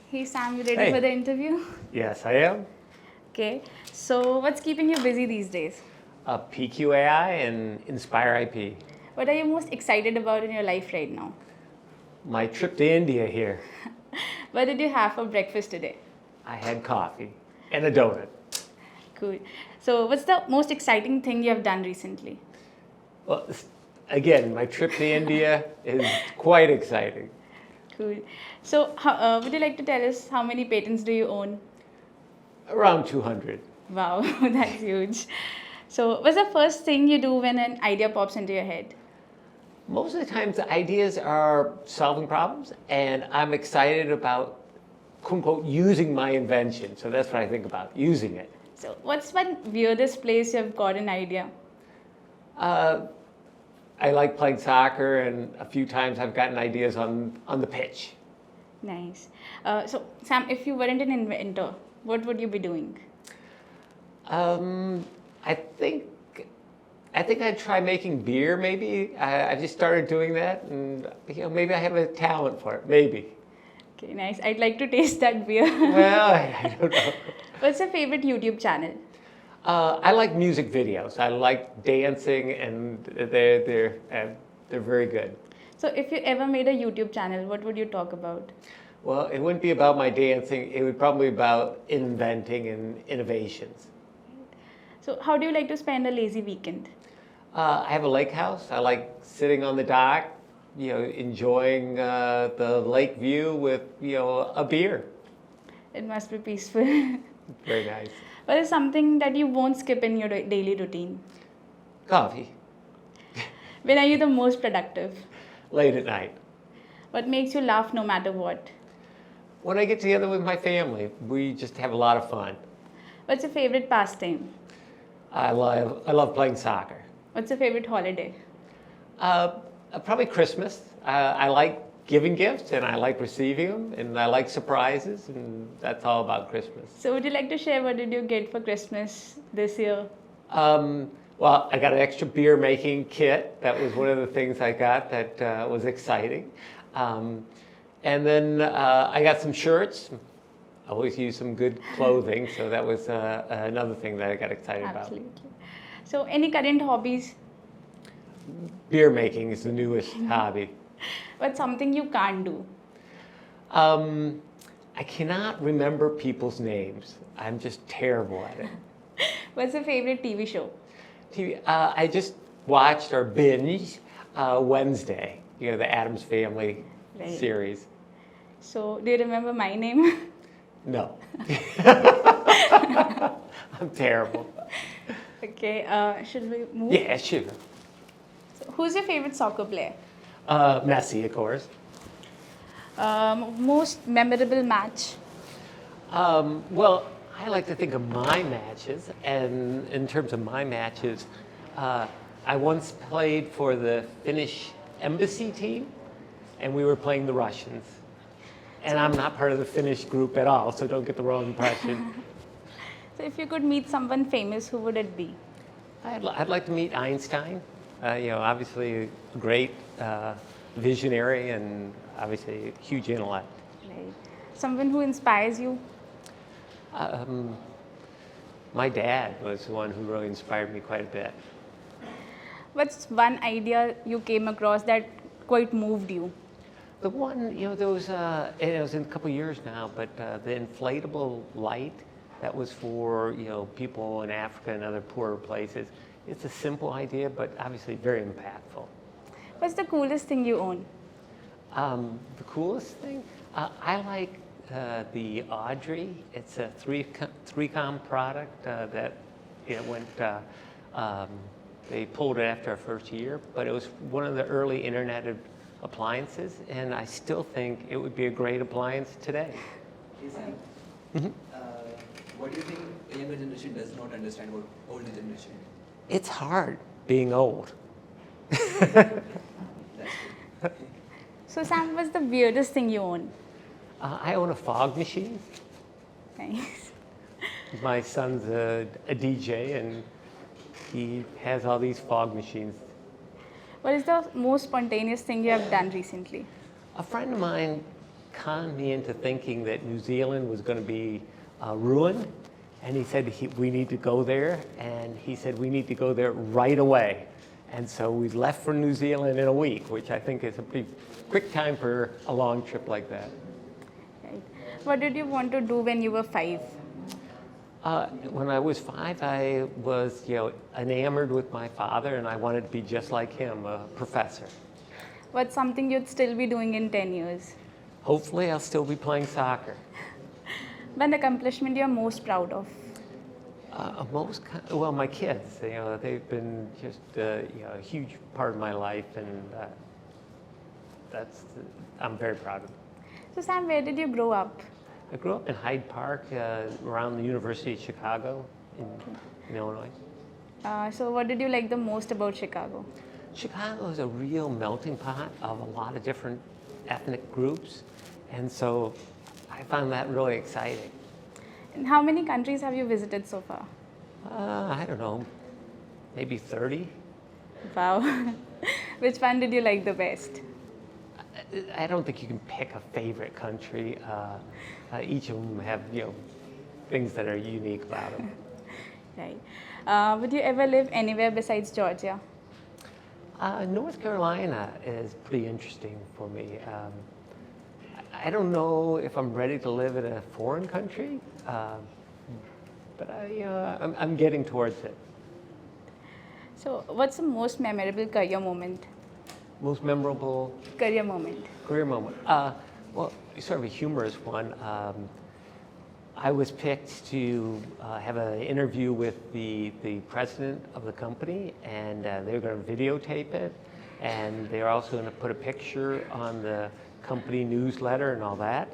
Hey Sam, you ready Hey. for the interview? Yes, I am. Okay, so what's keeping you busy these days? PQAI and InspireIP. What are you most excited about in your life right now? My trip to India here. What did you have for breakfast today? I had coffee and a donut. Cool. So, what's the most exciting thing you have done recently? Well, again, my trip to India is quite exciting. Cool. So, would you like to tell us how many patents do you own? Around 200. Wow, that's huge. So, what's the first thing you do when an idea pops into your head? Most of the times, the ideas are solving problems, and I'm excited about, quote unquote, using my invention. So that's what I think about, using it. So, what's one weirdest place you have got an idea? I like playing soccer, and a few times I've gotten ideas on the pitch. Nice. So, Sam, if you weren't an inventor, what would you be doing? I think I'd try making beer. Maybe I just started doing that, and maybe I have a talent for it. Maybe. Okay, nice. I'd like to taste that beer. Well, I don't know. What's your favorite YouTube channel? I like music videos. I like dancing, and they're very good. So, if you ever made a YouTube channel, what would you talk about? Well, it wouldn't be about my dancing. It would probably be about inventing and innovations. So, how do you like to spend a lazy weekend? I have a lake house. I like sitting on the dock, enjoying the lake view with, a beer. It must be peaceful. Very nice. What is something that you won't skip in your daily routine? Coffee. When are you the most productive? Late at night. What makes you laugh no matter what? When I get together with my family, we just have a lot of fun. What's your favorite pastime? I love playing soccer. What's your favorite holiday? Probably Christmas. I like giving gifts, and I like receiving them, and I like surprises, and that's all about Christmas. So, would you like to share what did you get for Christmas this year? Well, I got an extra beer making kit. That was one of the things I got that was exciting. And then I got some shirts. I always use some good clothing, so that was another thing that I got excited Absolutely. So, any current hobbies? about. Beer making is the newest hobby. What's something you can't do? I cannot remember people's names. I'm just terrible at it. What's your favorite TV show? TV, I just watched or binged Wednesday, the Addams Family Right. series. So, do you remember my name? No. I'm terrible. Okay, should we move? Yeah, sure. So, who's your favorite soccer player? Messi, of course. Most memorable match? Well, I like to think of my matches, and in terms of my matches, I once played for the Finnish embassy team, and we were playing the Russians. And I'm not part of the Finnish group at all, so don't get the wrong impression. So, if you could meet someone famous, who would it be? I'd like to meet Einstein. Obviously a great visionary and obviously a huge intellect. Right. Someone who inspires you? My dad was the one who really inspired me quite a bit. What's one idea you came across that quite moved you? The one, there was, and it was in a couple of years now, but the inflatable light that was for, people in Africa and other poorer places. It's a simple idea, but obviously very impactful. What's the coolest thing you own? The coolest thing, I like the Audrey. It's a 3Com product that went. They pulled it after our first year, but it was one of the early internet appliances, and I still think it would be a great appliance today. Hey Sam, what do you think the younger generation does not understand about older generation? It's hard being old. That's good. So, Sam, what's the weirdest thing you own? I own a fog machine. Nice. My son's a DJ, and he has all these fog machines. What is the most spontaneous thing you have done recently? A friend of mine conned me into thinking that New Zealand was going to be ruined. And he said, we need to go there. And he said, we need to go there right away. And so we left for New Zealand in a week, which I think is a pretty quick time for a long trip like that. Right. What did you want to do when you were 5? When I was 5, I was, enamored with my father, and I wanted to be just like him, a professor. What's something you'd still be doing in 10 years? Hopefully, I'll still be playing soccer. One accomplishment you're most proud of? Well, my kids. They've been just a huge part of my life, and I'm very proud of them. So Sam, where did you grow up? I grew up in Hyde Park, around the University of Chicago in Illinois. So what did you like the most about Chicago? Chicago is a real melting pot of a lot of different ethnic groups, and so I found that really exciting. And how many countries have you visited so far? I don't know, maybe 30. Wow. Which one did you like the best? I don't think you can pick a favorite country. Each of them have things that are unique about them. Right. Would you ever live anywhere besides Georgia? North Carolina is pretty interesting for me. I don't know if I'm ready to live in a foreign country, but I'm getting towards it. So what's the most memorable career moment? Most memorable Career moment. career moment? Well, sort of a humorous one. I was picked to have an interview with the president of the company, and they were going to videotape it, and they're also going to put a picture on the company newsletter and all that.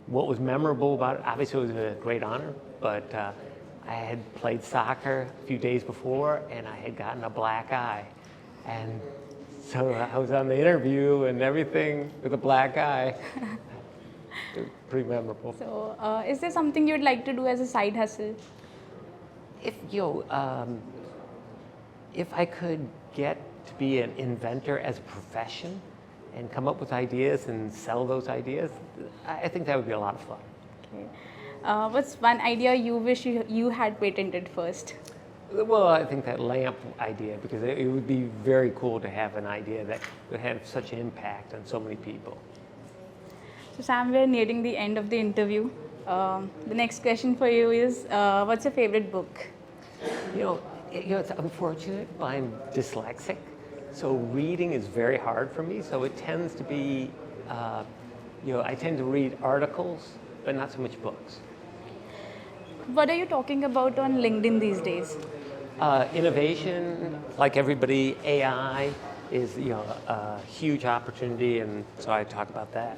What was memorable about it, obviously it was a great honor, but I had played soccer a few days before, and I had gotten a black eye. And so I was on the interview and everything with a black eye. It was pretty memorable. So is there something you'd like to do as a side hustle? If I could get to be an inventor as a profession and come up with ideas and sell those ideas, I think that would be a lot of fun. Okay. What's one idea you wish you had patented first? Well, I think that lamp idea, because it would be very cool to have an idea that would have such an impact on so many people. So Sam, we're nearing the end of the interview. The next question for you is, what's your favorite book? It's unfortunate, but I'm dyslexic, so reading is very hard for me. So it tends to be, I tend to read articles, but not so much books. What are you talking about on LinkedIn these days? Innovation, like everybody, AI is a huge opportunity, and so I talk about that.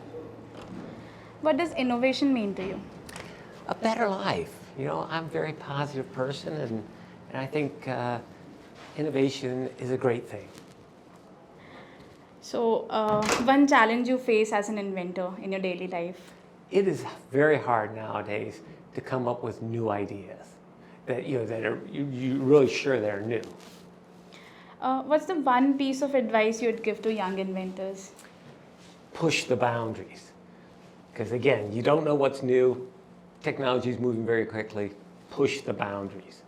What does innovation mean to you? A better life. I'm a very positive person, and I think innovation is a great thing. So, one challenge you face as an inventor in your daily life? It is very hard nowadays to come up with new ideas that that are you're really sure they're new. What's the one piece of advice you'd give to young inventors? Push the boundaries, because again, you don't know what's new. Technology is moving very quickly. Push the boundaries.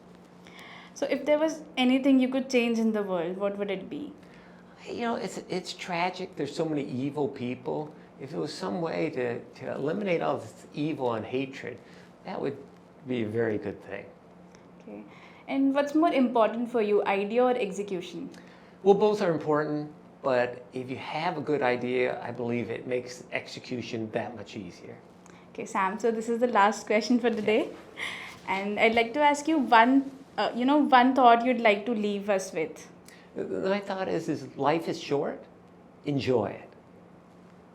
So, if there was anything you could change in the world, what would it be? It's tragic. There's so many evil people. If there was some way to eliminate all this evil and hatred, that would be a very good thing. Okay. And what's more important for you, idea or execution? Well, both are important, but if you have a good idea, I believe it makes execution that much easier. Okay, Sam, so this is the last question for today. And I'd like to ask you one thought you'd like to leave us with. My thought is life is short, enjoy it.